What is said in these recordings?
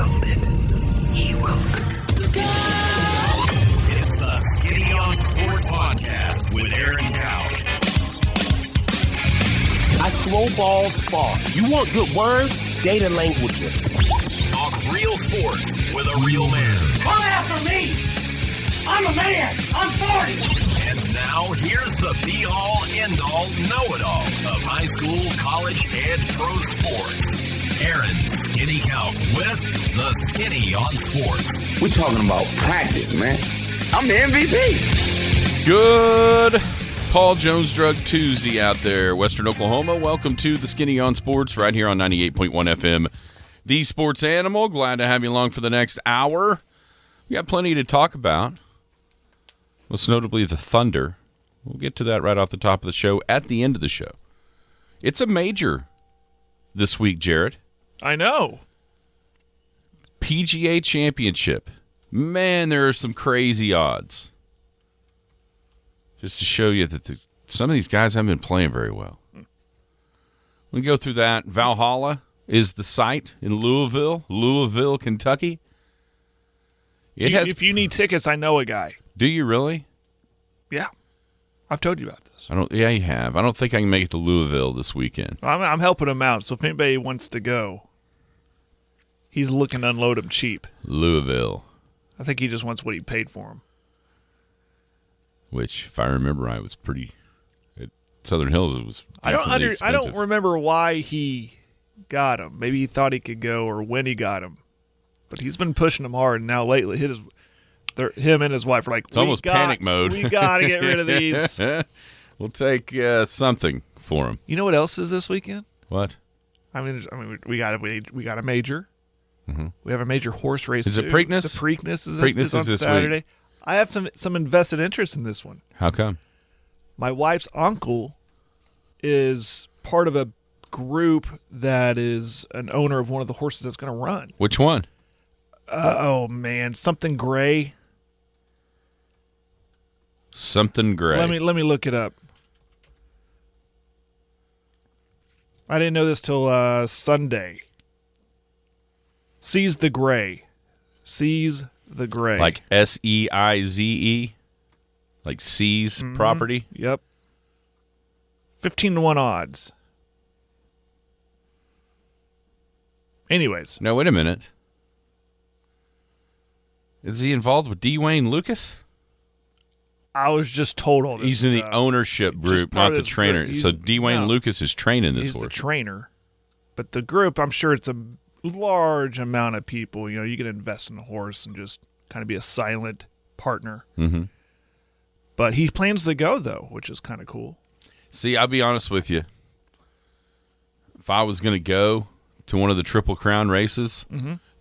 grounded, he will. It's the Skinny on Sports Podcast with Aaron Cowk. I throw balls far. You want good words? Data language. Talk real sports with a real man. Come after me! I'm a man! I'm 40! And now, here's the be-all, end-all, know-it-all of high school, college, and pro sports. Aaron Skinny Cowk with the Skinny on Sports. We're talking about practice, man. I'm the MVP. Good Paul Jones Drug Tuesday out there, Western Oklahoma. Welcome to the Skinny on Sports right here on 98.1 FM. The Sports Animal. Glad to have you along for the next hour. We got plenty to talk about. Most notably, the Thunder. We'll get to that right off the top of the show at the end of the show. It's a major this week, Jared. I know. PGA Championship. Man, there are some crazy odds. Just to show you that some of these guys haven't been playing very well. We go through that. Valhalla is the site in Louisville, Kentucky. If you need tickets, I know a guy. Do you really? Yeah. I've told you about this. Yeah, you have. I don't think I can make it to Louisville this weekend. I'm helping him out, so if anybody wants to go, he's looking to unload them cheap. Louisville. I think he just wants what he paid for him. Which, if I remember right, was pretty. At Southern Hills, it was. I don't remember why he got him. Maybe he thought he could go, or when he got him. But he's been pushing him hard, and now lately, him and his wife are like, it's almost panic mode. We got to get rid of these. We'll take something for him. You know what else is this weekend? What? I mean, we got a major. Mm-hmm. We have a major horse race. Is it Preakness? The Preakness is on this Saturday. week. I have some invested interest in this one. How come? My wife's uncle is part of a group that is an owner of one of the horses that's going to run. Which one? Oh man, something gray. Something gray. Let me look it up. I didn't know this till Sunday. Seize the Gray. Seize the Gray. Like Seize? Like seize property? Yep. 15-1 odds. Anyways. No, wait a minute. Is he involved with Dwayne Lucas? I was just told all this He's in stuff. the ownership group, not the trainer. So Dwayne Lucas is training this horse. He's the trainer. But the group, I'm sure it's a large amount of people. You know, you can invest in the horse and just kind of be a silent partner. Mm-hmm. But he plans to go, though, which is kind of cool. See, I'll be honest with you. If I was going to go to one of the Triple Crown races,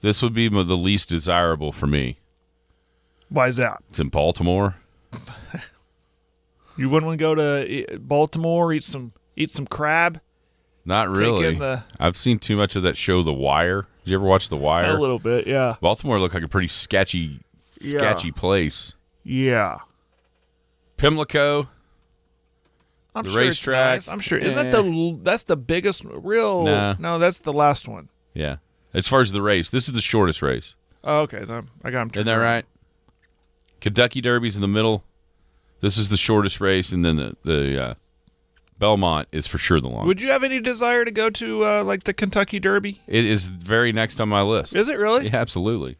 this would be the least desirable for me. Why is that? It's in Baltimore. You wouldn't want to go to Baltimore, eat some crab? Not really. I've seen too much of that show, The Wire. Did you ever watch The Wire? A little bit, yeah. Baltimore looked like a pretty sketchy place. Yeah. Pimlico. I'm the sure racetrack. It's nice. I'm sure. Isn't that's the biggest real? Nah. No, that's the last one. Yeah. As far as the race, this is the shortest race. Oh, okay. I got him. Isn't that right? Kentucky Derby's in the middle. This is the shortest race, and then the Belmont is for sure the longest. Would you have any desire to go to like the Kentucky Derby? It is very next on my list. Is it really? Yeah, absolutely.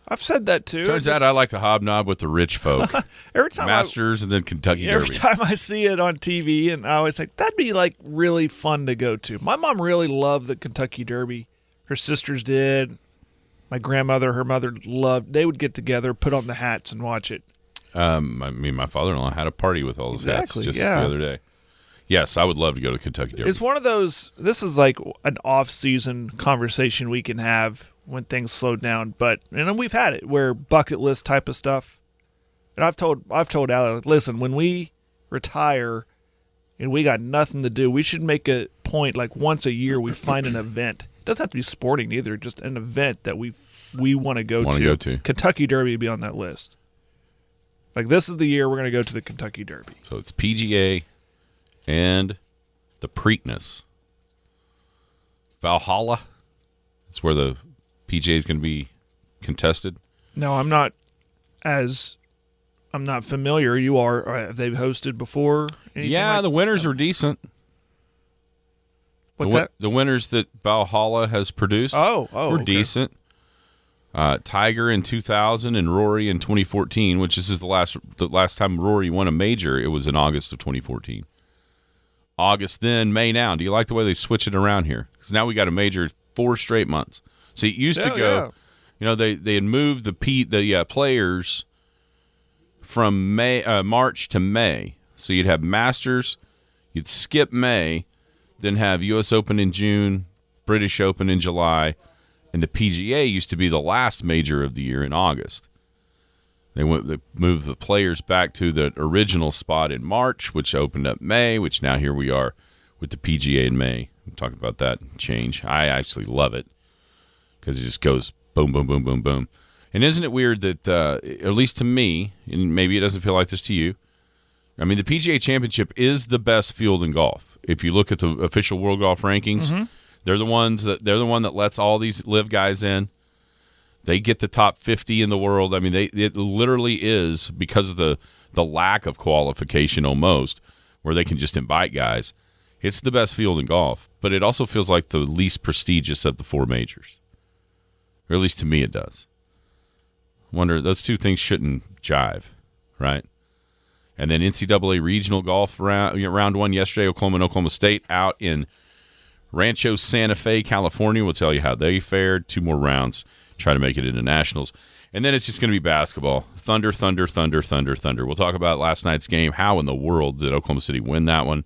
I've said that too. Turns out I like to hobnob with the rich folk. Every time Masters and then Kentucky Derby. Every time I see it on TV, and I always think that'd be like really fun to go to. My mom really loved the Kentucky Derby. Her sisters did. My grandmother, her mother loved. They would get together, put on the hats, and watch it. My father-in-law had a party with all his hats just the other day. Yes, I would love to go to Kentucky Derby. It's one of those. This is like an off-season conversation we can have when things slow down. But we've had it where bucket list type of stuff. And I've told Alec, listen, when we retire and we got nothing to do, we should make a point like once a year we find an event. It doesn't have to be sporting either, just an event that we want to go to. Kentucky Derby would be on that list. Like, this is the year we're going to go to the Kentucky Derby. So it's PGA and the Preakness. Valhalla. That's where the PGA is going to be contested? No, I'm not familiar. You are. Have they hosted before? Yeah, the winners were decent. What's that? The winners that Valhalla has produced were okay. Decent. Tiger in 2000 and Rory in 2014, which is the last time Rory won a major. It was in August of 2014. August then, May now. Do you like the way they switch it around here? Because now we got a major 4 straight months. See, it used to go, they had moved the players from March to May. So you'd have Masters, you'd skip May, then have U.S. Open in June, British Open in July, and the PGA used to be the last major of the year in August. They moved the players back to the original spot in March, which opened up May, which now here we are with the PGA in May. We'll talk about that change. I actually love it because it just goes boom, boom, boom, boom, boom. And isn't it weird that, at least to me, and maybe it doesn't feel like this to you, I mean, the PGA Championship is the best field in golf. If you look at the official World Golf Rankings, they're the one that lets all these live guys in. They get the top 50 in the world. I mean, it literally is because of the lack of qualification almost, where they can just invite guys. It's the best field in golf, but it also feels like the least prestigious of the 4 majors. Or at least to me it does. Wonder, those two things shouldn't jive, right? And then NCAA regional golf round 1 yesterday, Oklahoma and Oklahoma State out in Rancho Santa Fe, California. We'll tell you how they fared. 2 more rounds. Try to make it into nationals. And then it's just going to be basketball. Thunder, thunder, thunder, thunder, thunder. We'll talk about last night's game. How in the world did Oklahoma City win that one?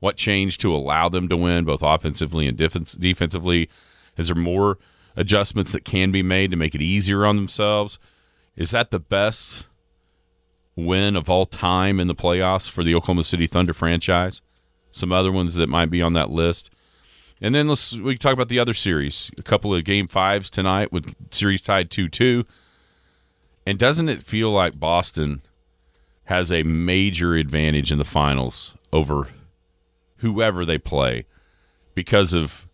What changed to allow them to win, both offensively and defensively? Is there more adjustments that can be made to make it easier on themselves? Is that the best win of all time in the playoffs for the Oklahoma City Thunder franchise? Some other ones that might be on that list. And then we can talk about the other series. A couple of Game 5s tonight with series tied 2-2. And doesn't it feel like Boston has a major advantage in the finals over whoever they play because of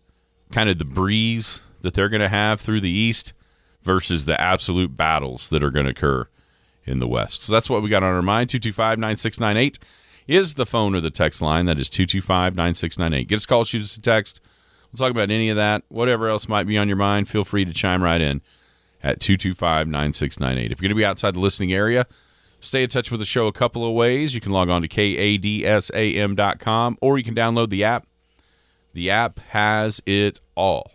kind of the breeze that they're going to have through the East versus the absolute battles that are going to occur in the West? So that's what we got on our mind. 225-9698 is the phone or the text line. That is 225-9698. Get us a call, shoot us a text. We'll talk about any of that. Whatever else might be on your mind, feel free to chime right in at 225-9698. If you're going to be outside the listening area, stay in touch with the show a couple of ways. You can log on to kadsam.com, or you can download the app. The app has it all.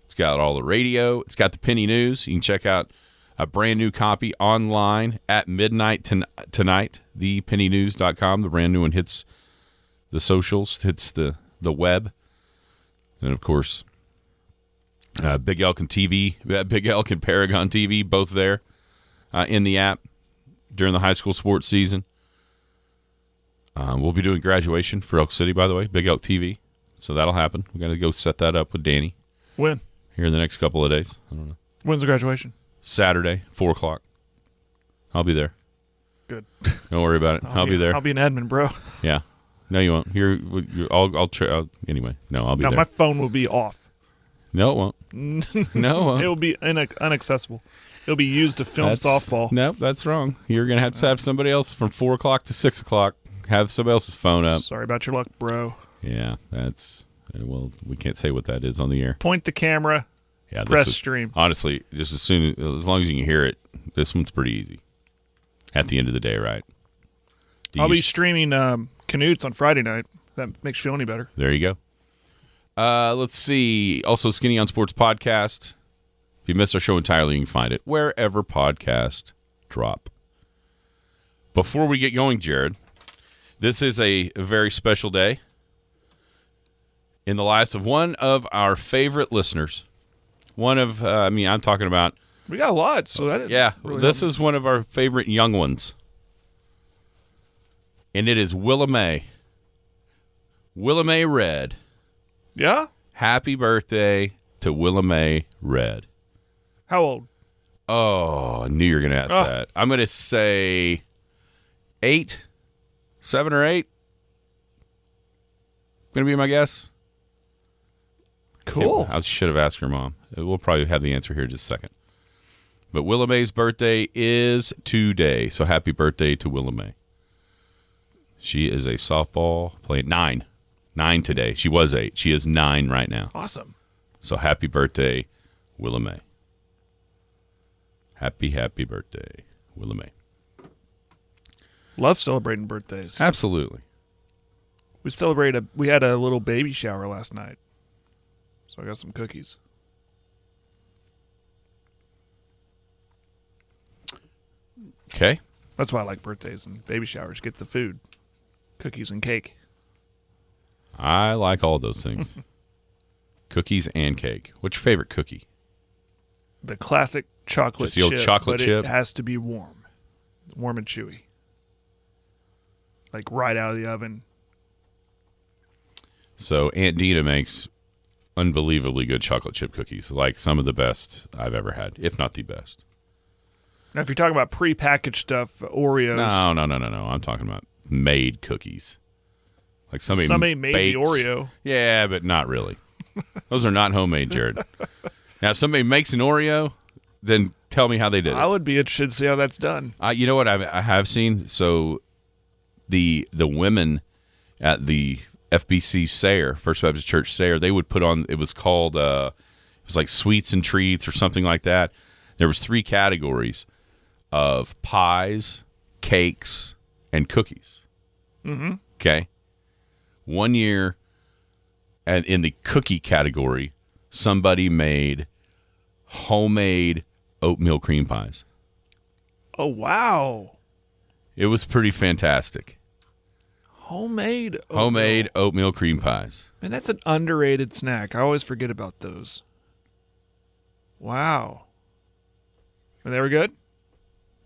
It's got all the radio. It's got the Penny News. You can check out a brand new copy online at midnight tonight, thepennynews.com. The brand new one hits the socials, hits the web. And, of course, Big Elk and TV, Big Elk and Paragon TV, both there in the app during the high school sports season. We'll be doing graduation for Elk City, by the way, Big Elk TV. So that'll happen. We got to go set that up with Danny. When? Here in the next couple of days. I don't know. When's the graduation? Saturday, 4 o'clock. I'll be there. Good. Don't worry about it. I'll be there. I'll be in Edmond, bro. Yeah. No, you won't. Anyway. No, I'll be there. My phone will be off. No, it won't. No, it won't. It will be inaccessible. It'll be used to film softball. Nope, that's wrong. You're going to have somebody else from 4 o'clock to 6 o'clock have somebody else's phone up. Sorry about your luck, bro. Yeah, that's... Well, we can't say what that is on the air. Point the camera. Yeah, press stream. Honestly, just as long as you can hear it, this one's pretty easy. At the end of the day, right? I'll be streaming Canutes on Friday night. That makes you feel any better. There you go. Let's see. Also, Skinny on Sports podcast. If you missed our show entirely, you can find it wherever podcasts drop. Before we get going, Jared, this is a very special day in the lives of one of our favorite listeners. I'm talking about... We got a lot, so that... Yeah, really this is one of our favorite young ones. And it is Willa Mae. Willa Mae Red. Yeah? Happy birthday to Willa Mae Red. How old? Oh, I knew you were going to ask that. I'm going to say 8, 7 or 8. Going to be my guess. Cool. I should have asked her mom. We'll probably have the answer here in just a second. But Willa Mae's birthday is today, so happy birthday to Willa Mae. She is a softball playing 9 today. She was 8. She is 9 right now. Awesome. So happy birthday, Willa Mae. Happy birthday, Willa Mae. Love celebrating birthdays. Absolutely. We had a little baby shower last night. So I got some cookies. Okay. That's why I like birthdays and baby showers. Get the food. Cookies and cake. I like all those things. Cookies and cake. What's your favorite cookie? The classic chocolate Just the old chip. chocolate but chip? It has to be warm. Warm and chewy. Like right out of the oven. So Aunt Dina makes unbelievably good chocolate chip cookies. Like some of the best I've ever had, if not the best. Now, if you're talking about prepackaged stuff, Oreos. No. I'm talking about made cookies. Like somebody made bakes. the Oreo. Yeah, but not really. Those are not homemade, Jared. Now, if somebody makes an Oreo, then tell me how they did it. I would be interested to see how that's done. You know what I have seen? So the women at the FBC Sayre, First Baptist Church Sayre, they would put on, it was called, it was like sweets and treats or something like that. There was 3 categories of pies, cakes, and cookies. Mm-hmm. Okay. One year, and in the cookie category, somebody made homemade oatmeal cream pies. Oh, wow. It was pretty fantastic. Homemade Oatmeal cream pies. Man, that's an underrated snack. I always forget about those. Wow. And they were good?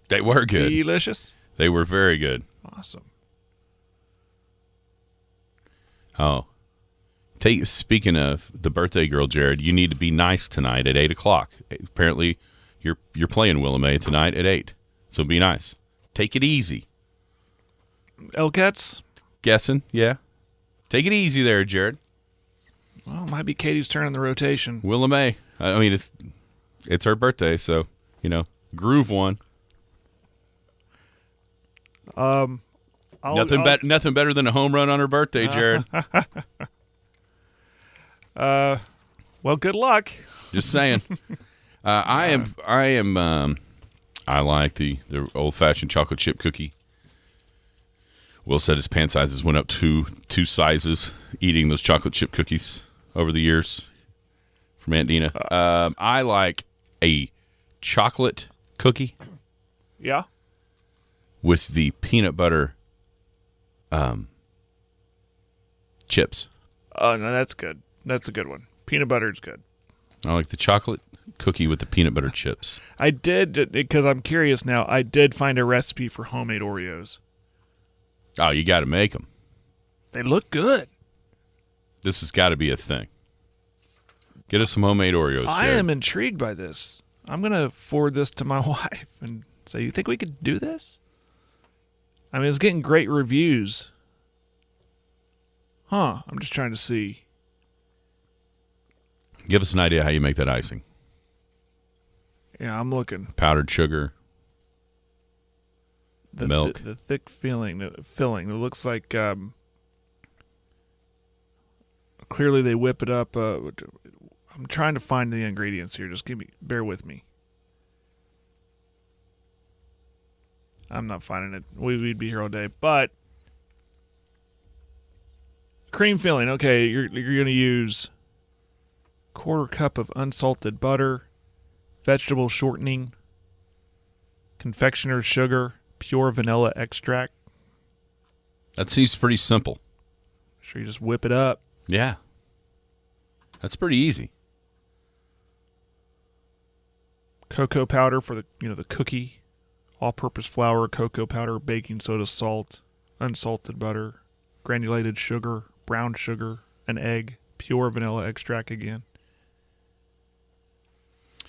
They were good. Delicious? They were very good. Awesome. Oh. Speaking of the birthday girl, Jared, you need to be nice tonight at 8 o'clock. Apparently, you're playing Willa Mae tonight at 8. So be nice. Take it easy. Elcats? Guessing, yeah. Take it easy there, Jared. Well, it might be Katie's turn in the rotation. Willa Mae. I mean, it's her birthday, so, groove one. Nothing better than a home run on her birthday, Jared. Well, good luck. Just saying. I like the old fashioned chocolate chip cookie. Will said his pant sizes went up two sizes eating those chocolate chip cookies over the years from Aunt Dina. I like a chocolate cookie. Yeah. With the peanut butter chips. Oh, no, that's good. That's a good one. Peanut butter is good. I like the chocolate cookie with the peanut butter chips. I did, because I'm curious now, I did find a recipe for homemade Oreos. Oh, you got to make them. They look good. This has got to be a thing. Get us some homemade Oreos, Jared. I am intrigued by this. I'm going to forward this to my wife and say, you think we could do this? I mean, it's getting great reviews. I'm just trying to see. Give us an idea how you make that icing. Yeah, I'm looking. Powdered sugar. Milk. The thick filling. It looks like clearly they whip it up. I'm trying to find the ingredients here. Just bear with me. I'm not finding it. We'd be here all day. But cream filling. Okay, you're going to use 1/4 cup of unsalted butter, vegetable shortening, confectioner's sugar, pure vanilla extract. That seems pretty simple. Sure, you just whip it up. Yeah. That's pretty easy. Cocoa powder for the cookie, all-purpose flour, cocoa powder, baking soda, salt, unsalted butter, granulated sugar, brown sugar, an egg, pure vanilla extract again.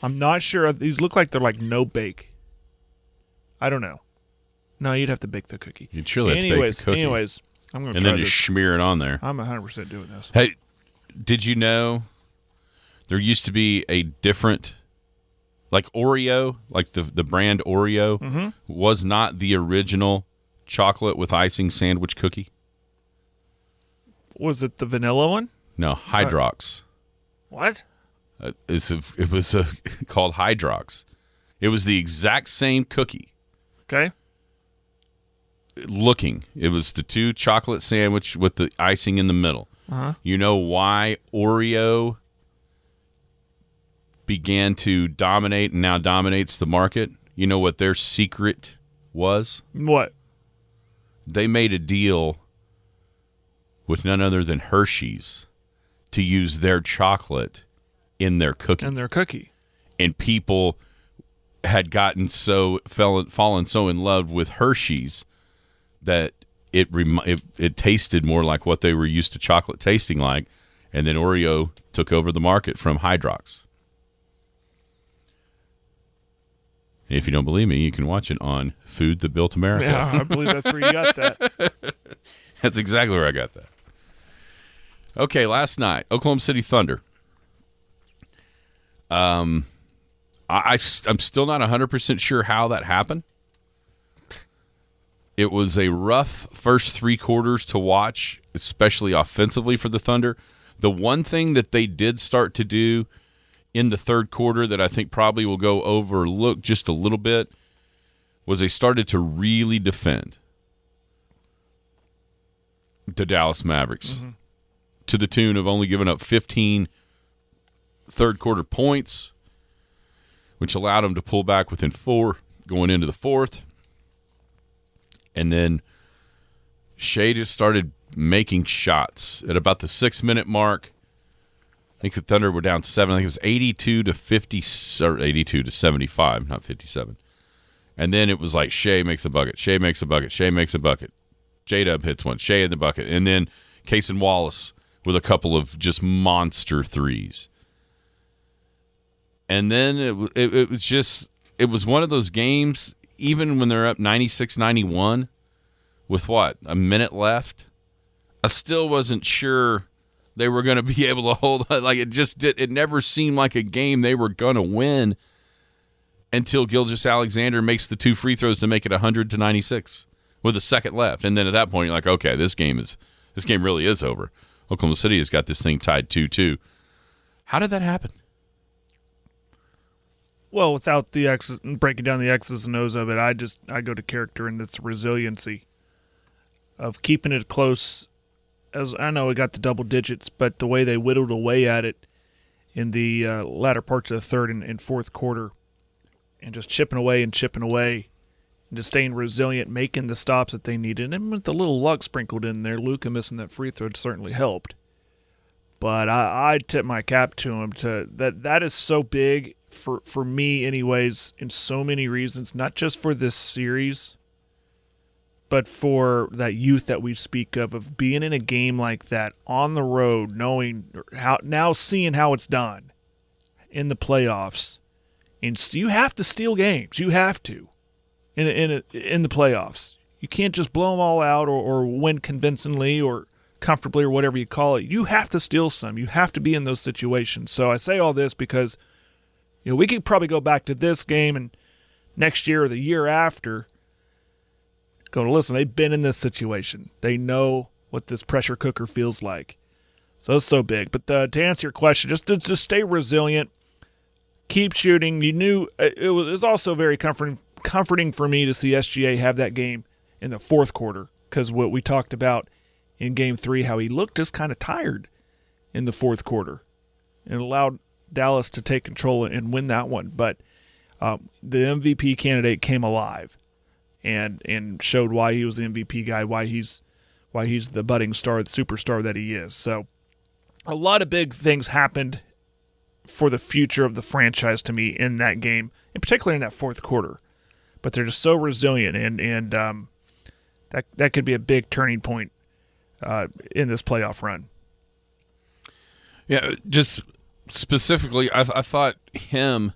I'm not sure. These look like they're like no bake. I don't know. No, you'd have to bake the cookie. You'd surely have to bake the cookie. Anyways, I'm going to and try then this. just smear it on there. I'm 100% doing this. Hey, did you know There used to be a different, like Oreo, like the brand Oreo, was not the original chocolate with icing sandwich cookie. Was it the vanilla one? No, Hydrox. What? It was called Hydrox. It was the exact same cookie. Okay. Looking, it was the two chocolate sandwich with the icing in the middle. You know why Oreo began to dominate and now dominates the market? You know what their secret was? What? They made a deal with none other than Hershey's to use their chocolate in their cookie. And people had gotten fallen so in love with Hershey's that it tasted more like what they were used to chocolate tasting like, and then Oreo took over the market from Hydrox. And if you don't believe me, you can watch it on Food That Built America. Yeah, I believe that's where you got that. That's exactly where I got that. Okay, last night, Oklahoma City Thunder. I'm still not 100% sure how that happened. It was a rough first three quarters to watch, especially offensively for the Thunder. The one thing that they did start to do in the third quarter that I think probably will go overlooked just a little bit was they started to really defend the Dallas Mavericks to the tune of only giving up 15 third quarter points, which allowed them to pull back within 4 going into the fourth. And then Shea just started making shots at about the 6-minute mark. I think the Thunder were down 7. I think it was 82 to 50 or 82 to 75, not 57. And then it was like Shea makes a bucket, Shea makes a bucket, Shea makes a bucket. J-Dub hits one, Shea in the bucket. And then Case and Wallace with a couple of just monster threes. And then it was one of those games, even when they're up 96-91 with a minute left, I still wasn't sure they were going to be able to hold on. Like it never seemed like a game they were going to win until Gilgeous-Alexander makes the 2 free throws to make it 100-96 with a second left. And then at that point you're like, okay, this game really is over. Oklahoma City has got this thing tied 2-2. How did that happen? Well, without the X's, breaking down the X's and O's of it, I go to character, and it's resiliency of keeping it close. As I know, we got the double digits, but the way they whittled away at it in the latter parts of the third and fourth quarter, and just chipping away, and just staying resilient, making the stops that they needed, and with the little luck sprinkled in there, Luka missing that free throw certainly helped. But I tip my cap to him that is so big. For me, anyways, in so many reasons, not just for this series, but for that youth that we speak of being in a game like that on the road, seeing how it's done in the playoffs, and you have to steal games. You have to in the playoffs. You can't just blow them all out or win convincingly or comfortably or whatever you call it. You have to steal some. You have to be in those situations. So I say all this because we could probably go back to this game and next year or the year after go, listen, they've been in this situation. They know what this pressure cooker feels like. So it's so big. But to answer your question, just stay resilient, keep shooting. You knew it was also very comforting for me to see SGA have that game in the fourth quarter, because what we talked about in Game 3, how he looked just kind of tired in the fourth quarter, and allowed Dallas to take control and win that one. But the MVP candidate came alive and showed why he was the MVP guy, why he's the budding star, the superstar that he is. So a lot of big things happened for the future of the franchise to me in that game, and particularly in that fourth quarter. But they're just so resilient, and that could be a big turning point in this playoff run. Yeah, just specifically, I thought him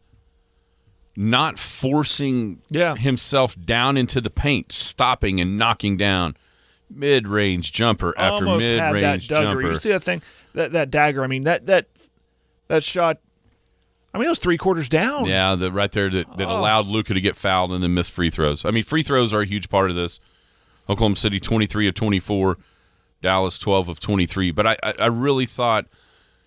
not forcing himself down into the paint, stopping and knocking down mid-range jumper after Almost mid-range had that jumper. You see that thing, that dagger? I mean, that That shot, I mean, it was 3 quarters down. Yeah, right there that allowed Luka to get fouled and then miss free throws. I mean, free throws are a huge part of this. Oklahoma City 23 of 24, Dallas 12 of 23. But I really thought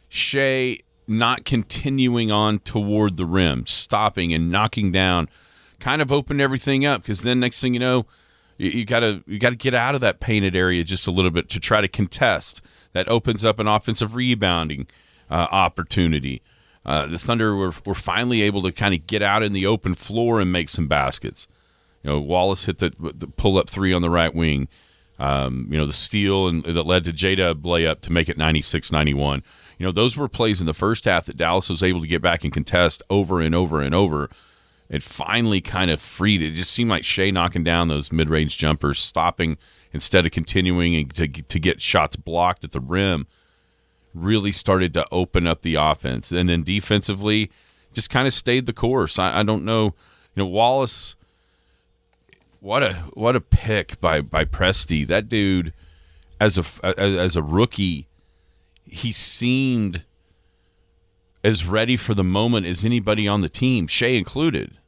Shea not continuing on toward the rim, stopping and knocking down, kind of opened everything up, because then next thing you know, you gotta get out of that painted area just a little bit to try to contest. That opens up an offensive rebounding opportunity. The Thunder were finally able to kind of get out in the open floor and make some baskets. Wallace hit the pull-up 3 on the right wing. The steal and that led to J-Dub layup to make it 96-91. Those were plays in the first half that Dallas was able to get back and contest over and over and over. It finally kind of freed it. It just seemed like Shea knocking down those mid-range jumpers, stopping instead of continuing to get shots blocked at the rim, really started to open up the offense. And then defensively, just kind of stayed the course. I don't know. Wallace, what a pick by Presti. That dude, as a rookie, he seemed as ready for the moment as anybody on the team, Shea included,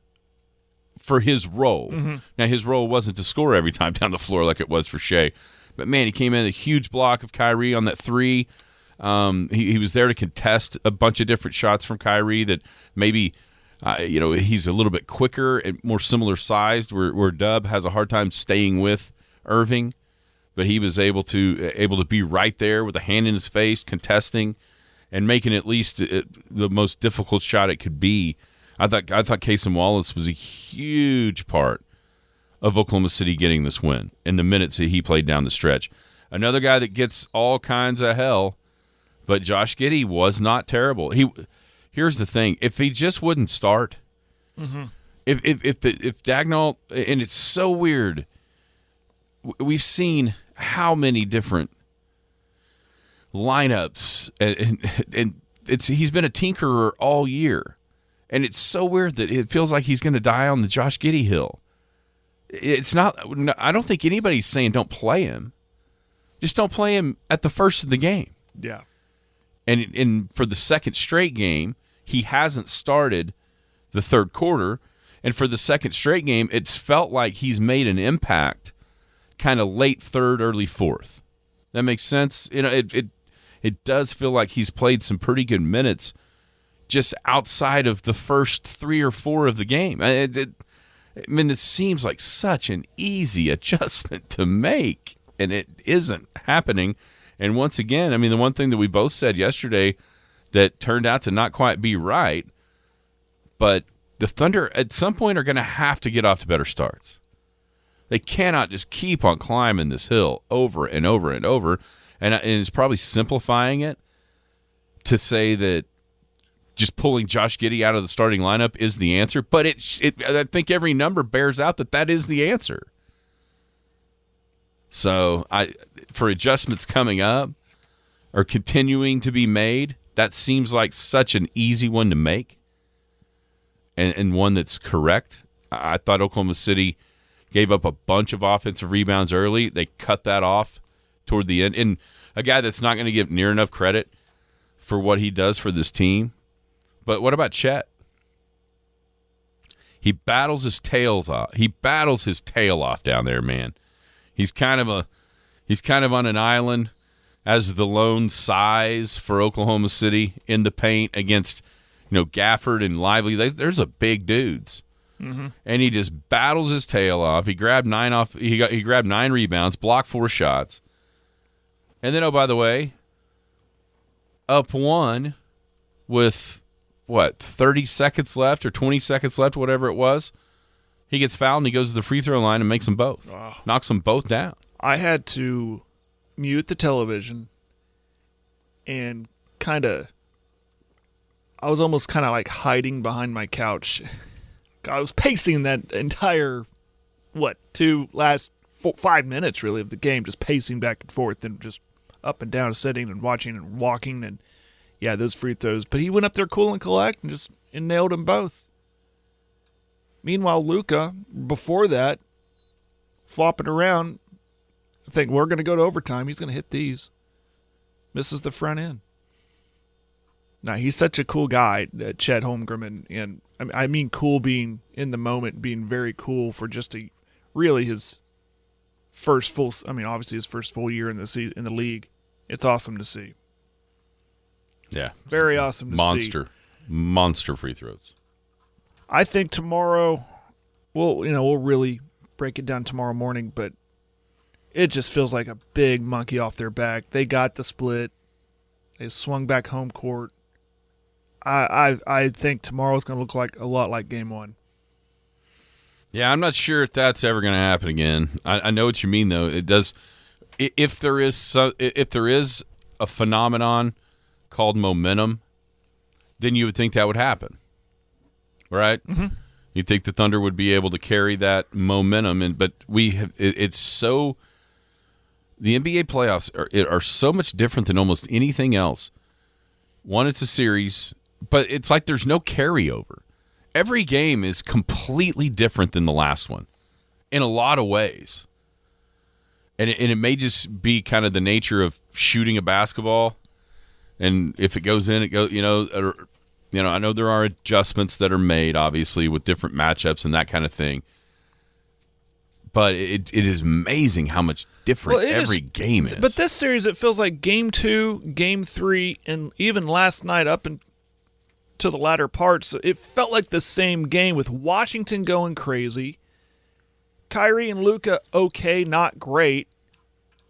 for his role. Mm-hmm. Now, his role wasn't to score every time down the floor like it was for Shea. But, man, he came in a huge block of Kyrie on that 3. He was there to contest a bunch of different shots from Kyrie that maybe, he's a little bit quicker and more similar sized, where Dub has a hard time staying with Irving. But he was able to be right there with a hand in his face, contesting, and making at least the most difficult shot it could be. I thought Cason Wallace was a huge part of Oklahoma City getting this win in the minutes that he played down the stretch. Another guy that gets all kinds of hell, but Josh Giddey was not terrible. Here's the thing: if he just wouldn't start, if Dagnall, and it's so weird, we've seen how many different lineups, and he's been a tinkerer all year, and it's so weird that it feels like he's going to die on the Josh Giddey hill. It's not. I don't think anybody's saying don't play him. Just don't play him at the first of the game. Yeah. And for the second straight game, he hasn't started the third quarter, and for the second straight game, it's felt like he's made an impact, kind of late third, early fourth. That makes sense. It does feel like he's played some pretty good minutes just outside of the first 3 or 4 of the game. It seems like such an easy adjustment to make, and it isn't happening. And once again, the one thing that we both said yesterday that turned out to not quite be right, but the Thunder at some point are going to have to get off to better starts. They cannot just keep on climbing this hill over and over and over. And it's probably simplifying it to say that just pulling Josh Giddey out of the starting lineup is the answer. But I think every number bears out that is the answer. So for adjustments coming up or continuing to be made, that seems like such an easy one to make and one that's correct. I thought Oklahoma City gave up a bunch of offensive rebounds early. They cut that off toward the end. And a guy that's not going to get near enough credit for what he does for this team. But what about Chet? He battles his tails off. He battles his tail off down there, man. He's kind of on an island as the lone size for Oklahoma City in the paint against, Gafford and Lively. There's a big dudes. Mm-hmm. And he just battles his tail off. He grabbed 9 He grabbed 9 rebounds, blocked 4 shots, and then, oh, by the way, up 1 with 30 seconds left or 20 seconds left, whatever it was. He gets fouled and he goes to the free throw line and makes them both. Oh. Knocks them both down. I had to mute the television and I was almost kind of like hiding behind my couch. I was pacing that entire, 5 minutes really of the game, just pacing back and forth and just up and down, sitting and watching and walking, and yeah, those free throws. But he went up there cool and collect and nailed them both. Meanwhile, Luka, before that, flopping around, I think we're going to go to overtime. He's going to hit these. Misses the front end. No, he's such a cool guy, Chet Holmgren, and I mean cool being in the moment, being very cool for just really his first full. I mean, obviously his first full year in the league. It's awesome to see. Yeah, very awesome to see. Monster free throws. I think tomorrow, we'll really break it down tomorrow morning, but it just feels like a big monkey off their back. They got the split. They swung back home court. I think tomorrow's going to look like a lot like Game 1. Yeah, I'm not sure if that's ever going to happen again. I know what you mean, though. It does. If there is a phenomenon called momentum, then you would think that would happen, right? Mm-hmm. You'd think the Thunder would be able to carry that momentum, but it's so. The NBA playoffs are so much different than almost anything else. One, it's a series, but it's like there's no carryover. Every game is completely different than the last one in a lot of ways. And it may just be kind of the nature of shooting a basketball, and if it goes in, it goes. I know there are adjustments that are made, obviously, with different matchups and that kind of thing. But it is amazing how much different every game is. But this series, it feels like Game 2, Game 3, and even last night up to the latter parts, it felt like the same game with Washington going crazy, Kyrie and Luka okay, not great,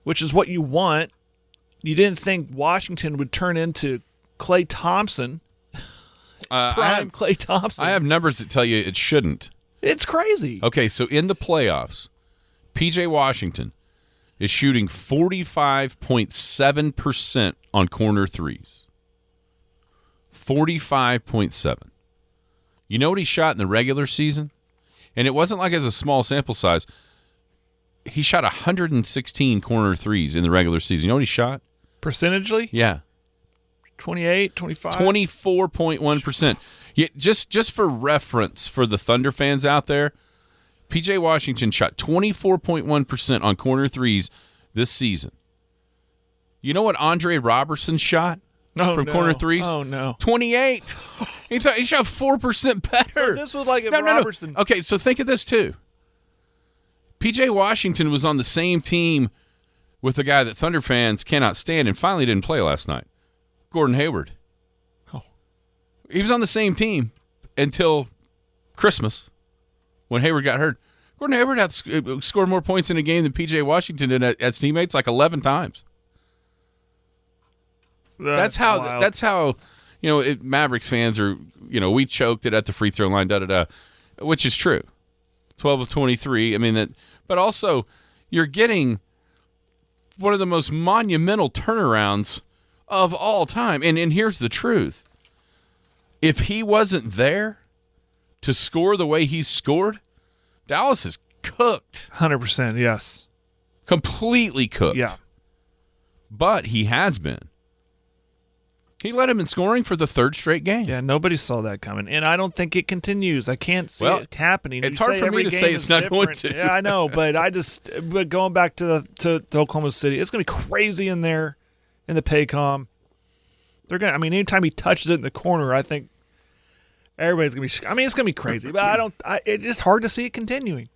which is what you want. You didn't think Washington would turn into Klay Thompson, prime Klay Thompson. I have numbers that tell you it shouldn't. It's crazy. Okay, so in the playoffs, P.J. Washington is shooting 45.7% on corner threes. 45.7. You know what he shot in the regular season? And it wasn't like it was a small sample size. He shot 116 corner threes in the regular season. You know what he shot? Percentagely? Yeah. 28, 25? 24.1%. Yeah, just for reference for the Thunder fans out there, P.J. Washington shot 24.1% on corner threes this season. You know what Andre Robertson shot from corner threes? Oh, no. 28. He shot 4% better. So this was like Robertson. No. Okay, so think of this too. P.J. Washington was on the same team with the guy that Thunder fans cannot stand and finally didn't play last night, Gordon Hayward. He was on the same team until Christmas when Hayward got hurt. Gordon Hayward had scored more points in a game than P.J. Washington did at teammates like 11 times. That's how Mavericks fans are, we choked it at the free throw line, which is true. 12 of 23. I mean, but also you're getting one of the most monumental turnarounds of all time. And here's the truth. If he wasn't there to score the way he scored, Dallas is cooked. 100%, yes. Completely cooked. Yeah. But he has been. He led him in scoring for the third straight game. Yeah, nobody saw that coming. And I don't think it continues. I can't see it happening. It's hard for me to say it's not going to. Yeah, I know, but but going back to Oklahoma City, it's going to be crazy in there in the Paycom. Anytime he touches it in the corner, I think everybody's going to be it's going to be crazy, but it's just hard to see it continuing.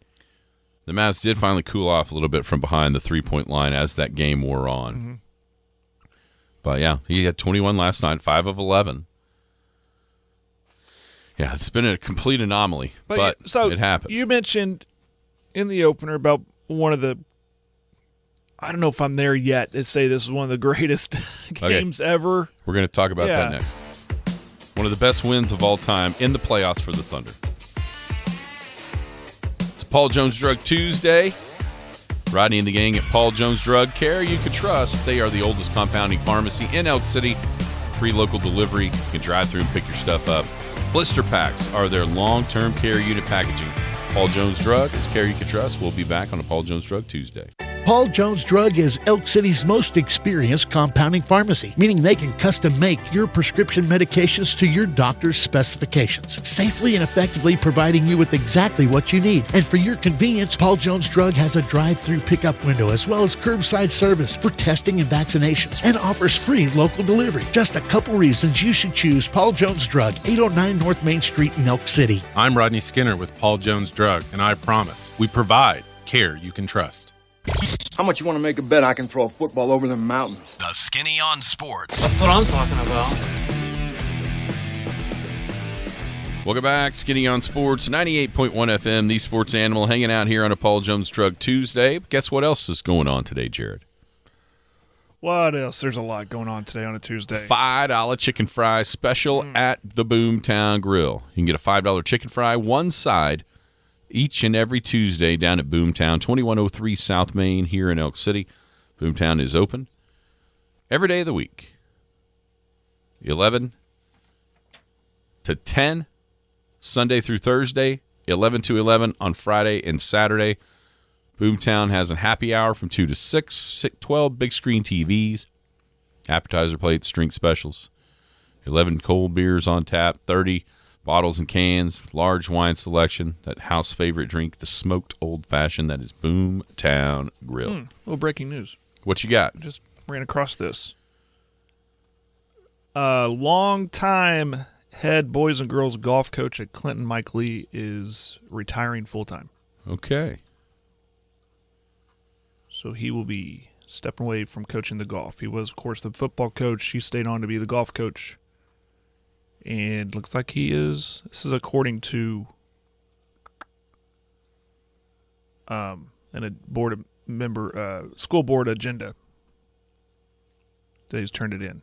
The Mavs did finally cool off a little bit from behind the three-point line as that game wore on. Mm-hmm. But, yeah, he had 21 last night, 5 of 11. Yeah, it's been a complete anomaly, but it happened. You mentioned in the opener about one of the – I don't know if I'm there yet to say this is one of the greatest games ever. We're going to talk about that next. One of the best wins of all time in the playoffs for the Thunder. It's Paul Jones Drug Tuesday. Rodney and the gang at Paul Jones Drug Care you can trust. They are the oldest compounding pharmacy in Elk City. Free local delivery. You can drive through and pick your stuff up. Blister packs are their long-term care unit packaging. Paul Jones Drug is care you can trust. We'll be back on a Paul Jones Drug Tuesday. Paul Jones Drug is Elk City's most experienced compounding pharmacy, meaning they can custom make your prescription medications to your doctor's specifications, safely and effectively providing you with exactly what you need. And for your convenience, Paul Jones Drug has a drive-through pickup window as well as curbside service for testing and vaccinations, and offers free local delivery. Just a couple reasons you should choose Paul Jones Drug, 809 North Main Street in Elk City. I'm Rodney Skinner with Paul Jones Drug, and I promise we provide care you can trust. How much you want to make a bet I can throw a football over the mountains? The Skinny on Sports. That's what I'm talking about. Welcome back, Skinny on Sports, 98.1 FM, the Sports Animal, hanging out here on a Paul Jones Drug Tuesday. Guess what else is going on today, Jared? What else? There's a lot going on today on a Tuesday. $5 chicken fry special at the Boomtown Grill. You can get a $5 chicken fry, one side, each and every Tuesday down at Boomtown, 2103 South Main here in Elk City. Boomtown is open every day of the week, 11 to 10, Sunday through Thursday, 11 to 11 on Friday and Saturday. Boomtown has a happy hour from 2 to 6, 12 big screen TVs, appetizer plates, drink specials, 11 cold beers on tap, 30 bottles and cans, large wine selection, that house favorite drink, the smoked old fashioned. That is Boomtown Grill. Little breaking news. What you got? Just ran across this. Long-time head boys and girls golf coach at Clinton, Mike Lee, is retiring full-time. Okay. So he will be stepping away from coaching the golf. He was, of course, the football coach. He stayed on to be the golf coach. And looks like he is. This is according to a board member, school board agenda that he's turned it in.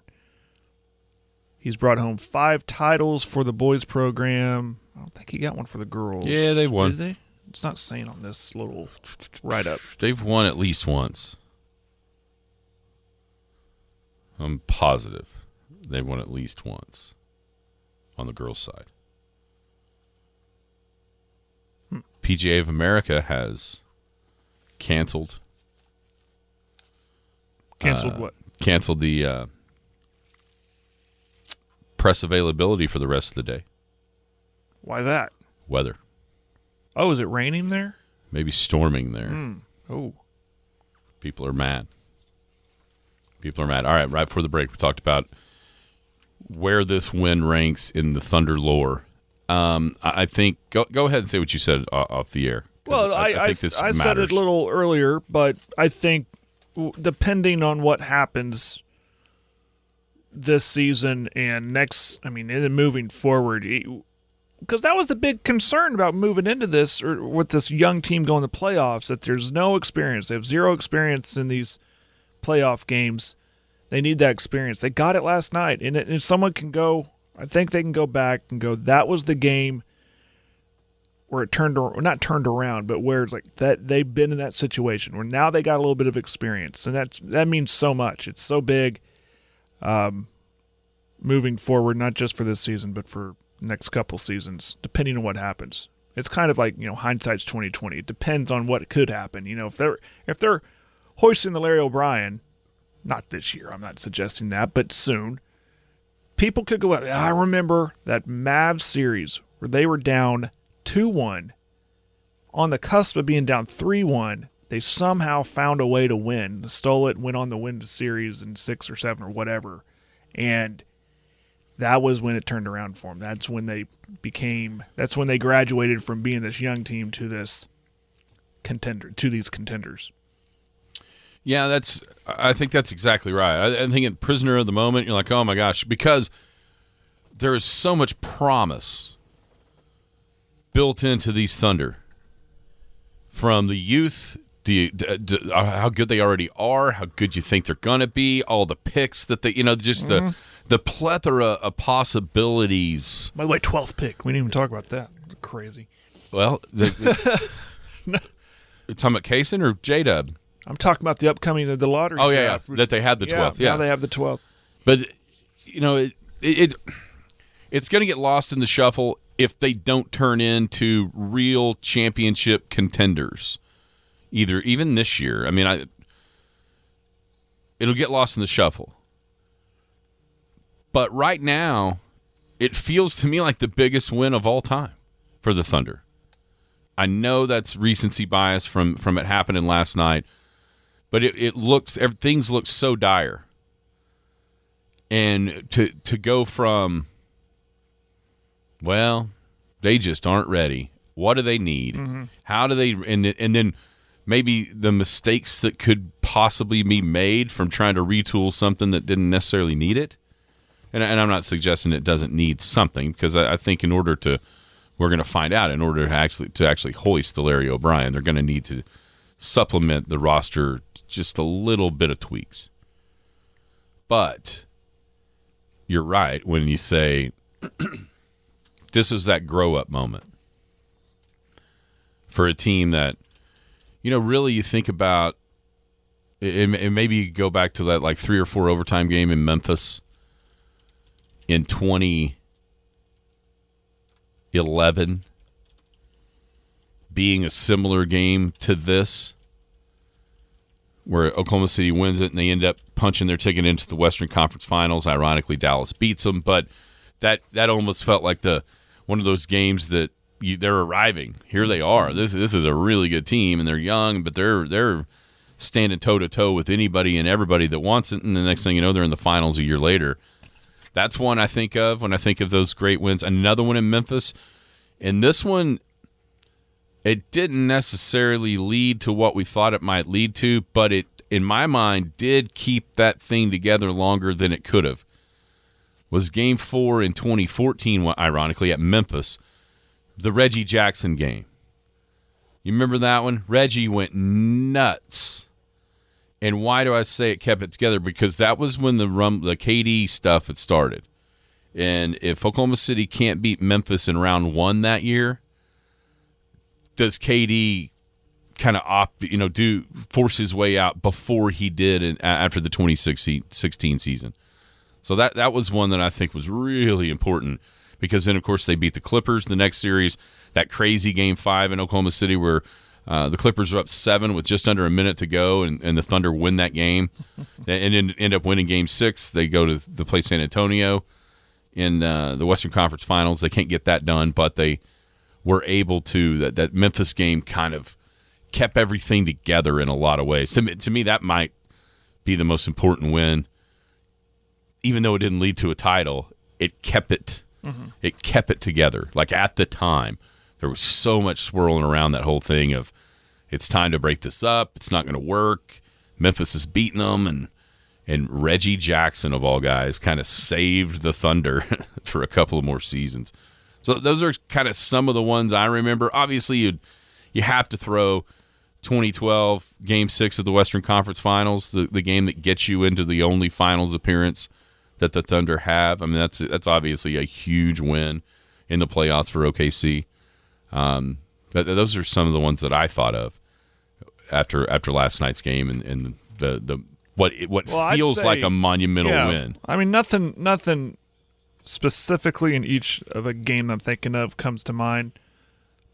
He's brought home 5 titles for the boys program. I don't think he got one for the girls. Yeah, they won. Did they? It's not saying on this little write-up. They've won at least once. I'm positive they've won at least once on the girls' side. PGA of America has canceled. Canceled what? Canceled the press availability for the rest of the day. Why that? Weather. Oh, is it raining there? Maybe storming there. Oh. People are mad. All right, right before the break, we talked about where this win ranks in the Thunder lore. I think go ahead and say what you said off the air. Well, I said it a little earlier, but I think depending on what happens this season and next, and then moving forward, because that was the big concern about moving into this or with this young team going to playoffs, that there's no experience. They have zero experience in these playoff games. They need that experience. They got it last night. And if someone can go, I think they can go back and go, that was the game where it not turned around, but where it's like that they've been in that situation where now they got a little bit of experience. And that means so much. It's so big moving forward, not just for this season, but for next couple seasons, depending on what happens. It's kind of like, hindsight's 20/20. It depends on what could happen. If they're hoisting the Larry O'Brien, not this year, I'm not suggesting that, but soon, people could go out. I remember that Mavs series where they were down 2-1, on the cusp of being down 3-1. They somehow found a way to win, stole it, went on to win the series in 6 or 7 or whatever, and that was when it turned around for them. That's when they graduated from being this young team to these contenders. Yeah, I think that's exactly right. I think in prisoner of the moment, you're like, oh my gosh, because there is so much promise built into these Thunder. From the youth, how good they already are, how good you think they're going to be, all the picks that they, the plethora of possibilities. By the way, 12th pick. We didn't even talk about that. Crazy. Well, no. Talking about Kaysen or J-Dub? I'm talking about the upcoming the lottery. Oh, yeah, that they had the 12th. Yeah, now they have the 12th. But, it's going to get lost in the shuffle if they don't turn into real championship contenders. even this year. I mean, it'll get lost in the shuffle. But right now, it feels to me like the biggest win of all time for the Thunder. I know that's recency bias from it happening last night, but things looked so dire. And to go from, well, they just aren't ready. What do they need? Mm-hmm. How do they and then maybe the mistakes that could possibly be made from trying to retool something that didn't necessarily need it. And I'm not suggesting it doesn't need something, because I think we're going to find out, in order to actually hoist the Larry O'Brien, they're going to need to supplement the roster just a little bit of tweaks. But you're right when you say this is that grow-up moment for a team that, really you think about, and maybe you go back to that like 3 or 4 overtime game in Memphis in 2011 being a similar game to this, where Oklahoma City wins it and they end up punching their ticket into the Western Conference Finals. Ironically, Dallas beats them, but that almost felt like one of those games that they're arriving. Here they are. This is a really good team, and they're young, but they're standing toe-to-toe with anybody and everybody that wants it, and the next thing you know, they're in the finals a year later. That's one I think of when I think of those great wins. Another one in Memphis, and this one, it didn't necessarily lead to what we thought it might lead to, but it, in my mind, did keep that thing together longer than it could have. Was Game 4 in 2014, ironically, at Memphis, the Reggie Jackson game. You remember that one? Reggie went nuts. And why do I say it kept it together? Because that was when the KD stuff had started. And if Oklahoma City can't beat Memphis in round 1 that year, does KD kind of force his way out before he did after the 2016 season? So that was one that I think was really important, because then, of course, they beat the Clippers the next series. That crazy Game 5 in Oklahoma City where the Clippers are up 7 with just under a minute to go, and the Thunder win that game and then end up winning Game 6. They go to play San Antonio in the Western Conference Finals. They can't get that done, but they were able to. That Memphis game kind of kept everything together in a lot of ways. To me, that might be the most important win. Even though it didn't lead to a title, it kept it. Mm-hmm. It kept it together. Like at the time, there was so much swirling around that whole thing of, it's time to break this up. It's not going to work. Memphis is beating them, and Reggie Jackson, of all guys, kind of saved the Thunder for a couple of more seasons. So those are kind of some of the ones I remember. Obviously, you have to throw 2012 Game 6 of the Western Conference Finals, the game that gets you into the only finals appearance that the Thunder have. I mean, that's obviously a huge win in the playoffs for OKC. But those are some of the ones that I thought of after last night's game, and what feels like a monumental win. I mean, nothing specifically in each of a game I'm thinking of comes to mind,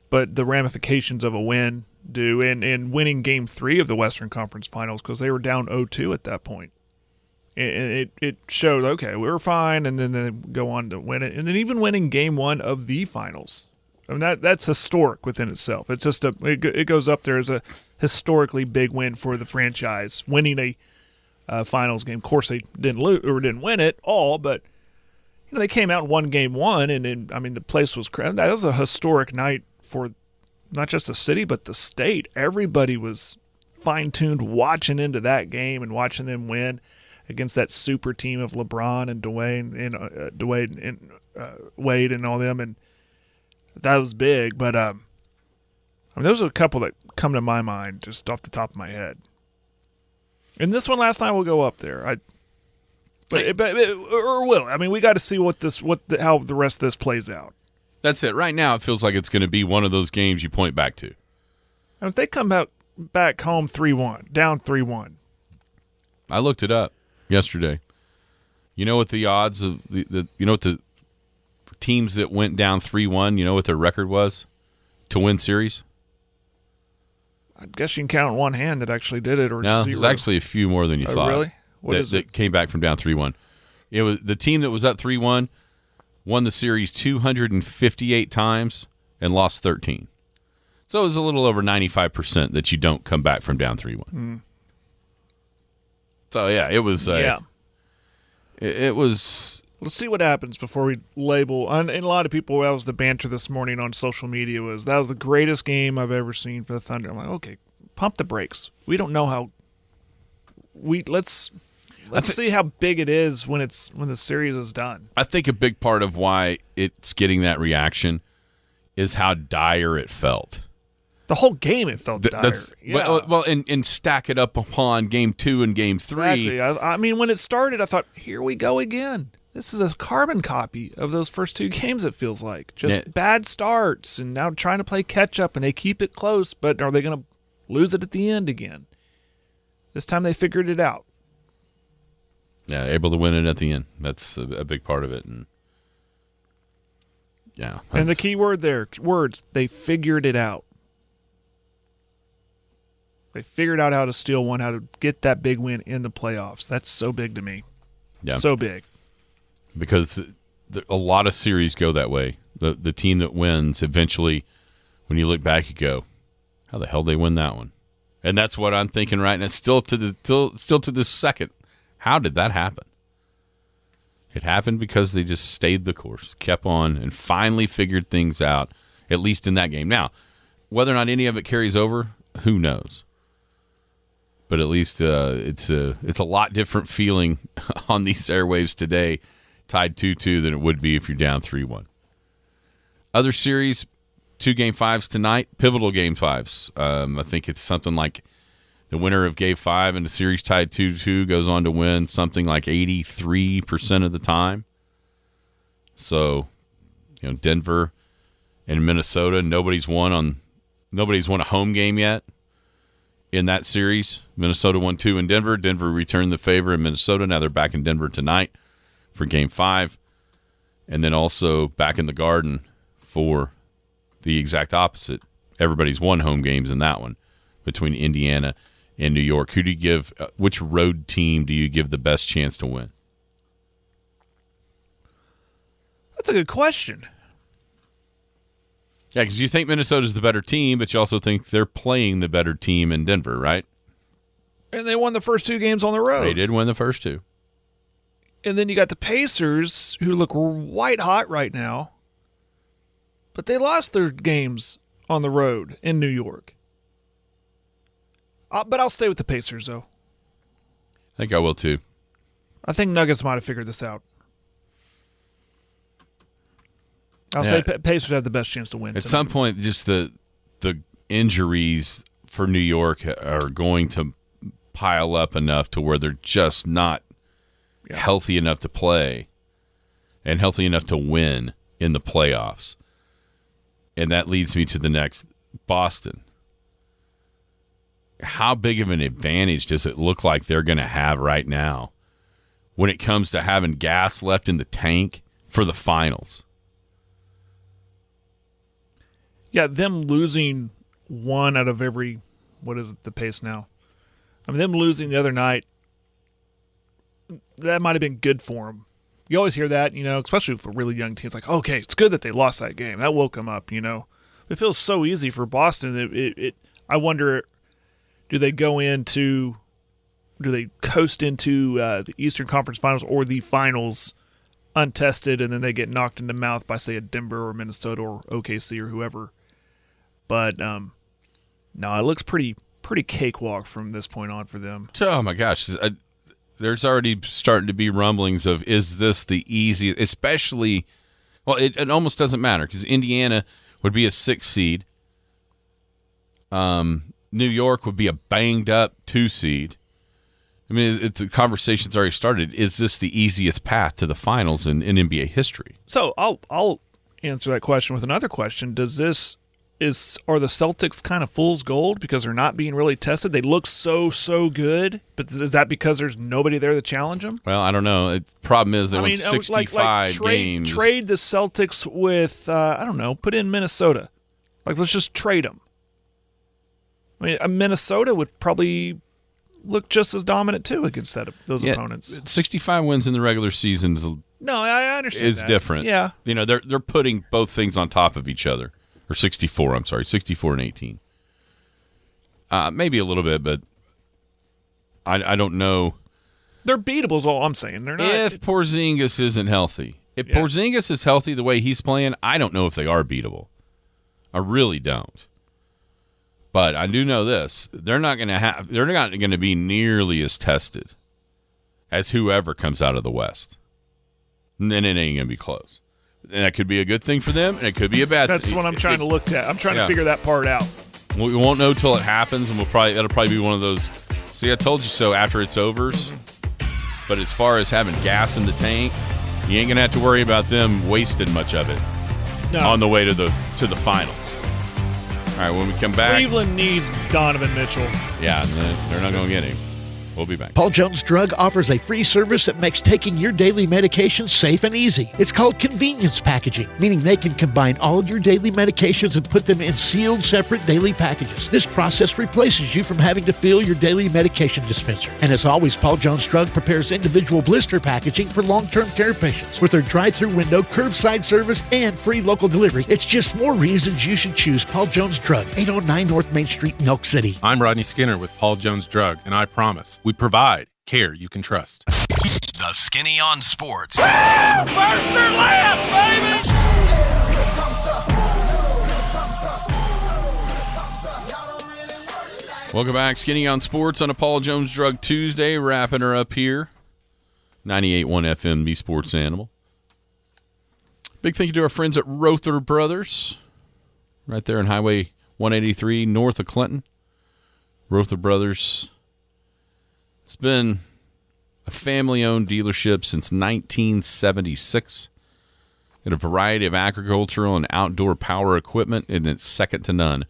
but the ramifications of a win do, and winning Game 3 of the Western Conference Finals, because they were down 0-2 at that point. It showed, okay, we were fine, and then they go on to win it. And then even winning Game 1 of the finals. I mean, that's historic within itself. It's just it goes up there as a historically big win for the franchise, winning a finals game. Of course, they didn't win it all, but they came out and won Game 1, and I mean, the place was crazy. That was a historic night for not just the city, but the state. Everybody was fine-tuned watching into that game and watching them win against that super team of LeBron and Dwayne and Wade and all them, and that was big. But I mean, those are a couple that come to my mind just off the top of my head. And this one last night will go up there. Or will. I mean, we got to see how the rest of this plays out. That's it. Right now, it feels like it's going to be one of those games you point back to. And if they come back home 3-1, down 3-1. I looked it up yesterday. You know what the odds of the teams that went down 3-1, you know what their record was to win series? I guess you can count on one hand that actually did it. Or No, zero. there's actually a few more than you thought. Really? What is it? That came back from down 3-1. It was the team that was up 3-1 won the series 258 times and lost 13. So it was a little over 95% that you don't come back from down 3-1. So yeah, it was. It was. Let's see what happens before we label. And a lot of people, that was the banter this morning on social media, that was the greatest game I've ever seen for the Thunder. I'm like, okay, pump the brakes. We don't know how. Let's see how big it is when the series is done. I think a big part of why it's getting that reaction is how dire it felt. The whole game, it felt dire. Well, and stack it up upon Game 2 and Game 3. Exactly. I mean, when it started, I thought, here we go again. This is a carbon copy of those first two games, it feels like. Just bad starts, and now trying to play catch-up, and they keep it close, but are they going to lose it at the end again? This time they figured it out. Yeah, able to win it at the end. That's a big part of it. And yeah. And the key word there, they figured it out. They figured out how to steal one, how to get that big win in the playoffs. That's so big to me. Yeah. So big. Because a lot of series go that way. The team that wins, eventually, when you look back, you go, how the hell did they win that one? And that's what I'm thinking right now. Still to this second. How did that happen? It happened because they just stayed the course, kept on, and finally figured things out, at least in that game. Now, whether or not any of it carries over, who knows? But at least it's a lot different feeling on these airwaves today, tied 2-2, than it would be if you're down 3-1. Other series, 2 Game 5s tonight, pivotal Game 5s. I think it's something like the winner of Game 5 and the series tied 2-2 goes on to win something like 83% of the time. So, Denver and Minnesota, nobody's won a home game yet in that series. Minnesota won 2 in Denver. Denver returned the favor in Minnesota. Now they're back in Denver tonight for Game 5. And then also back in the Garden for the exact opposite. Everybody's won home games in that one between Indiana and New York. Who do you give? Which road team do you give the best chance to win? That's a good question. Yeah, because you think Minnesota's the better team, but you also think they're playing the better team in Denver, right? And they won the first 2 games on the road. They did win the first 2. And then you got the Pacers, who look white hot right now, but they lost their games on the road in New York. But I'll stay with the Pacers, though. I think I will, too. I think Nuggets might have figured this out. I'll say Pacers have the best chance to win. At some point, just the injuries for New York are going to pile up enough to where they're just not healthy enough to play and healthy enough to win in the playoffs. And that leads me to the next, Boston. How big of an advantage does it look like they're going to have right now when it comes to having gas left in the tank for the finals? Yeah, them losing 1 out of every, what is it, the pace now? I mean, them losing the other night, that might have been good for them. You always hear that, especially for really young teams. Like, okay, it's good that they lost that game. That woke them up, It feels so easy for Boston. I wonder, do they coast into the Eastern Conference Finals or the finals untested, and then they get knocked in the mouth by, say, a Denver or Minnesota or OKC or whoever? But no, it looks pretty cakewalk from this point on for them. Oh my gosh, there's already starting to be rumblings of, is this the easiest? Especially, well, it almost doesn't matter because Indiana would be a 6 seed. New York would be a banged up 2 seed. I mean, the conversation's already started. Is this the easiest path to the finals in NBA history? So I'll answer that question with another question. Are the Celtics kind of fool's gold because they're not being really tested? They look so good, but is that because there's nobody there to challenge them? Well, I don't know. The problem is they won 65 games. Trade the Celtics with, put in Minnesota. Let's just trade them. I mean, Minnesota would probably look just as dominant too against those opponents. 65 wins in the regular season No, I understand. is different. Yeah, they're putting both things on top of each other. Or 64, I'm sorry, 64 and 18. Maybe a little bit, but I don't know. they're beatable is all I'm saying. They're not. If Porzingis isn't healthy. If Porzingis is healthy the way he's playing, I don't know if they are beatable. I really don't. But I do know this: they're not going to be nearly as tested as whoever comes out of the West. And then it ain't going to be close. And that could be a good thing for them, and it could be a bad thing. That's what I'm trying to look at. I'm trying to figure that part out. We won't know till it happens, and that'll probably be one of those. See, I told you so. After it's overs. But as far as having gas in the tank, you ain't going to have to worry about them wasting much of it on the way to the finals. All right, when we come back. Cleveland needs Donovan Mitchell. Yeah, they're not going to get him. We'll be back. Paul Jones Drug offers a free service that makes taking your daily medications safe and easy. It's called convenience packaging, meaning they can combine all of your daily medications and put them in sealed, separate daily packages. This process replaces you from having to fill your daily medication dispenser. And as always, Paul Jones Drug prepares individual blister packaging for long-term care patients. With their drive-through window, curbside service, and free local delivery, it's just more reasons you should choose Paul Jones Drug, 809 North Main Street, Milk City. I'm Rodney Skinner with Paul Jones Drug, and I promise we provide care you can trust. The Skinny on Sports. First or last, baby! Welcome back. Skinny on Sports on a Paul Jones Drug Tuesday. Wrapping her up here. 98.1 FM, the Sports Animal. Big thank you to our friends at Rother Brothers. Right there on Highway 183 north of Clinton. Rother Brothers. It's been a family-owned dealership since 1976. Got a variety of agricultural and outdoor power equipment, and it's second to none.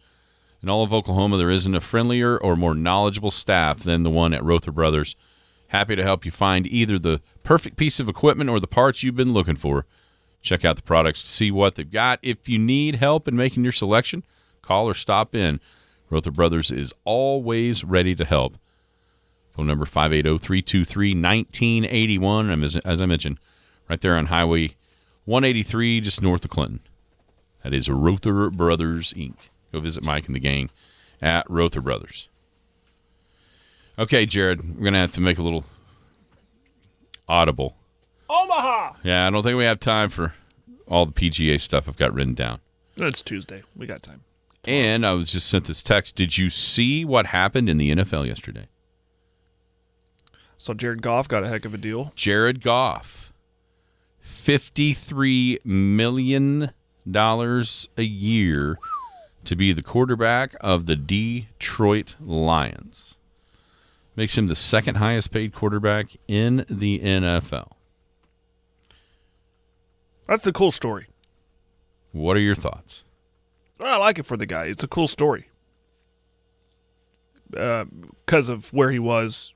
In all of Oklahoma, there isn't a friendlier or more knowledgeable staff than the one at Rother Brothers. Happy to help you find either the perfect piece of equipment or the parts you've been looking for. Check out the products to see what they've got. If you need help in making your selection, call or stop in. Rother Brothers is always ready to help. Phone number 580-323-1981. As I mentioned, right there on Highway 183, just north of Clinton. That is Rother Brothers, Inc. Go visit Mike and the gang at Rother Brothers. Okay, Jared, we're going to have to make a little audible. Omaha! Yeah, I don't think we have time for all the PGA stuff I've got written down. It's Tuesday. We got time. And I was just sent this text. Did you see what happened in the NFL yesterday? So Jared Goff got a heck of a deal. Jared Goff, $53 million a year to be the quarterback of the Detroit Lions. Makes him the second highest paid quarterback in the NFL. That's the cool story. What are your thoughts? I like it for the guy. It's a cool story. Because of where he was,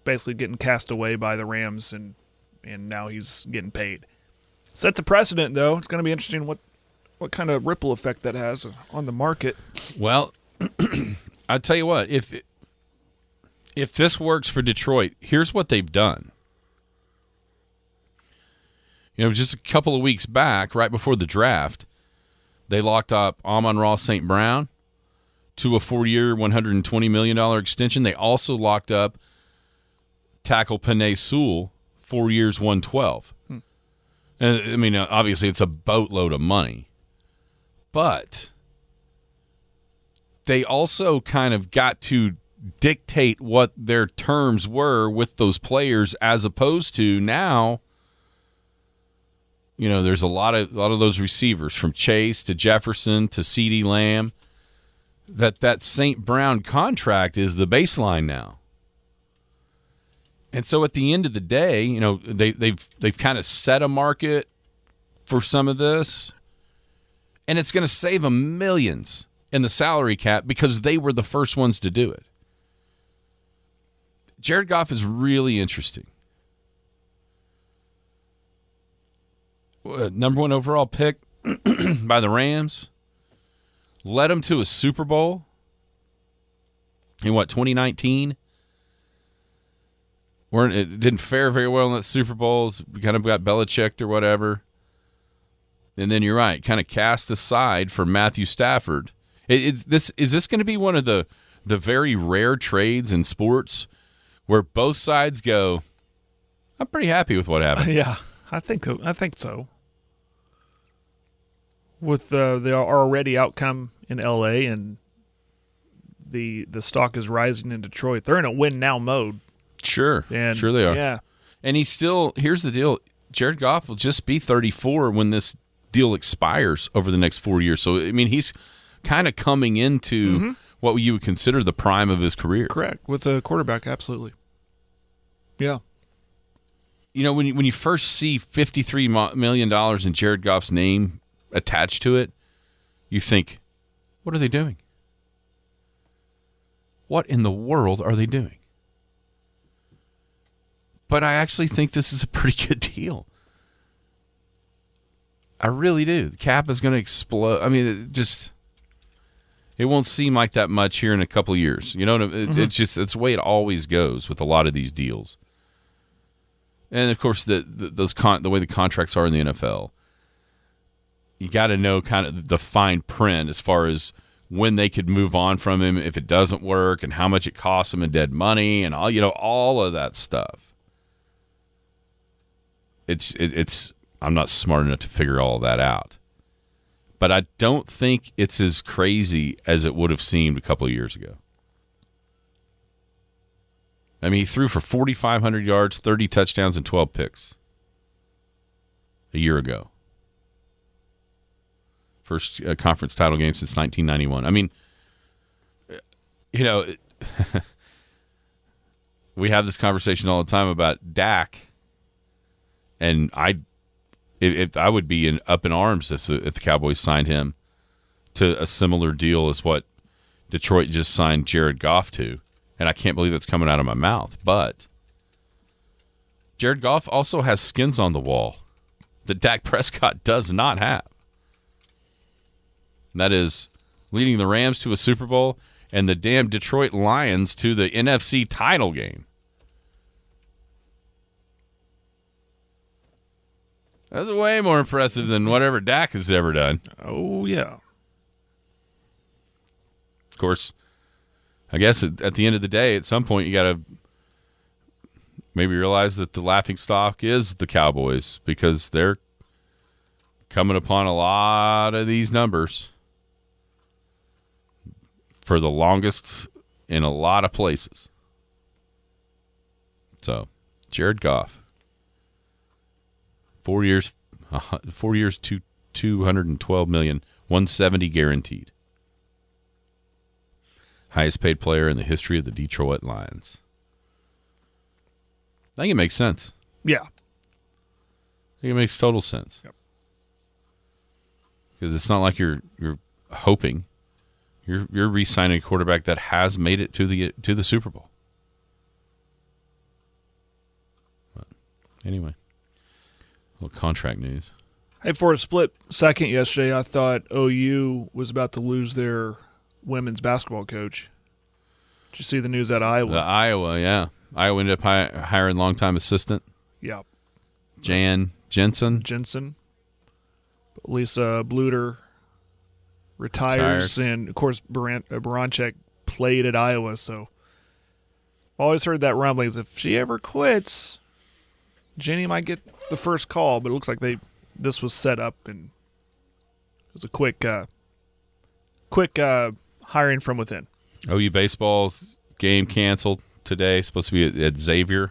basically getting cast away by the Rams, and now he's getting paid. Sets a precedent, though. It's going to be interesting what kind of ripple effect that has on the market. Well, I'll tell you what. If this works for Detroit, here's what they've done. Just a couple of weeks back, right before the draft, they locked up Amon-Ra St. Brown to a 4-year, $120 million extension. They also locked up tackle Penei Sewell, 4 years, $112. And I mean, obviously, it's a boatload of money. But they also kind of got to dictate what their terms were with those players, as opposed to now, there's a lot of those receivers, from Chase to Jefferson to CeeDee Lamb, that St. Brown contract is the baseline now. And so at the end of the day, they've kind of set a market for some of this, and it's going to save them millions in the salary cap because they were the first ones to do it. Jared Goff is really interesting. Number 1 overall pick by the Rams. Led them to a Super Bowl. in 2019. It didn't fare very well in that Super Bowl. We kind of got Belichicked or whatever. And then you're right, kind of cast aside for Matthew Stafford. Is this going to be one of the very rare trades in sports where both sides go, I'm pretty happy with what happened? Yeah, I think so. With the already outcome in L.A. and the stock is rising in Detroit, they're in a win now mode. Sure, And, sure they are. Yeah, and he's still. Here's the deal: Jared Goff will just be 34 when this deal expires over the next 4 years. So I mean, he's kind of coming into what you would consider the prime of his career. correct. With a quarterback, absolutely. Yeah. You know, when you first see $53 million in Jared Goff's name attached to it, you think, what are they doing? What in the world are they doing? But I actually think this is a pretty good deal. I really do. The cap is going to explode. I mean, it won't seem like that much here in a couple of years. You know, it's the way it always goes with a lot of these deals. And of course, the way the contracts are in the NFL, you got to know kind of the fine print as far as when they could move on from him if it doesn't work, and how much it costs him in dead money, and all of that stuff. It's I'm not smart enough to figure all of that out, but I don't think it's as crazy as it would have seemed a couple of years ago. I mean, he threw for 4,500 yards, 30 touchdowns, and 12 picks a year ago. First conference title game since 1991. I mean, we have this conversation all the time about Dak, and I would be up in arms if the Cowboys signed him to a similar deal as what Detroit just signed Jared Goff to. And I can't believe that's coming out of my mouth. But Jared Goff also has skins on the wall that Dak Prescott does not have. And that is leading the Rams to a Super Bowl and the damn Detroit Lions to the NFC title game. That's way more impressive than whatever Dak has ever done. Oh, yeah. Of course, I guess at the end of the day, at some point, you got to maybe realize that the laughing stock is the Cowboys, because they're coming upon a lot of these numbers for the longest in a lot of places. So, Jared Goff, 4 years, 212 million, 170 guaranteed. Highest paid player in the history of the Detroit Lions. I think it makes sense. Yeah. I think it makes total sense. Yep. Because it's not like you're hoping. You're re-signing a quarterback that has made it to the Super Bowl. But anyway, a little contract news. Hey, for a split second yesterday, I thought OU was about to lose their women's basketball coach. Did you see the news out of Iowa? Iowa, yeah. Iowa ended up hiring longtime assistant. Yeah. Jensen. Lisa Bluter retires, and of course Baranchek played at Iowa, so I've always heard that rumblings. If she ever quits, Jenny might get the first call, but it looks like this was set up, and it was a quick hiring from within. OU baseball game canceled today. Supposed to be at Xavier.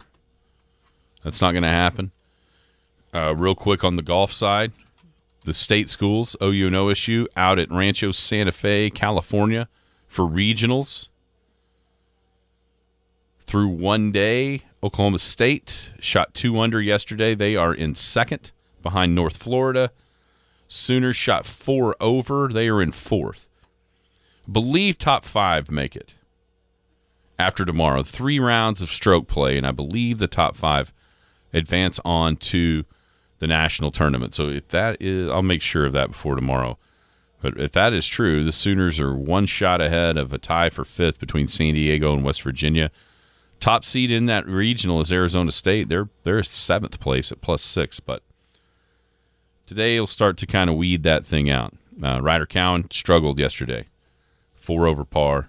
That's not going to happen. Real quick on the golf side, the state schools, OU and OSU, out at Rancho Santa Fe, California for regionals. Through one day, Oklahoma State shot 2 under yesterday. They are in second behind North Florida. Sooners shot 4 over. They are in fourth. Believe top 5 make it after tomorrow. 3 rounds of stroke play, and I believe the top 5 advance on to the national tournament. So if that is, I'll make sure of that before tomorrow. But if that is true, the Sooners are one shot ahead of a tie for 5th between San Diego and West Virginia. Top seed in that regional is Arizona State. They're 7th place at +6, but today you'll start to kind of weed that thing out. Ryder Cowan struggled yesterday. 4 over par,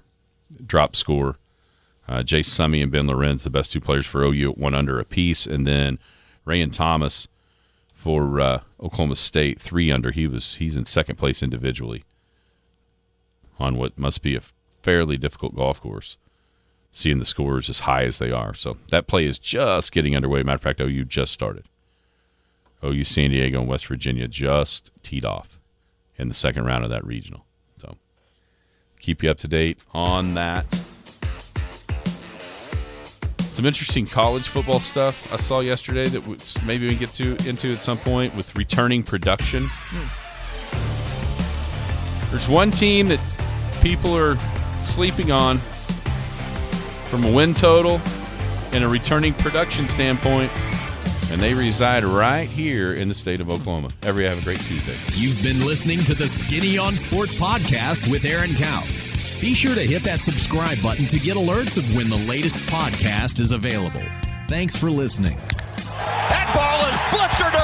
drop score. Jay Summey and Ben Lorenz, the best 2 players for OU, at 1 under apiece. And then Rayan Thomas for Oklahoma State, 3 under. He's in 2nd place individually on what must be a fairly difficult golf course, seeing the scores as high as they are. So that play is just getting underway. Matter of fact, OU just started. OU, San Diego, and West Virginia just teed off in the 2nd round of that regional. So keep you up to date on that. Some interesting college football stuff I saw yesterday that maybe we can get into at some point with returning production. There's one team that people are sleeping on from a win total and a returning production standpoint, and they reside right here in the state of Oklahoma. Everybody have a great Tuesday. You've been listening to the Skinny on Sports podcast with Aaron Cow. Be sure to hit that subscribe button to get alerts of when the latest podcast is available. Thanks for listening. That ball is blistered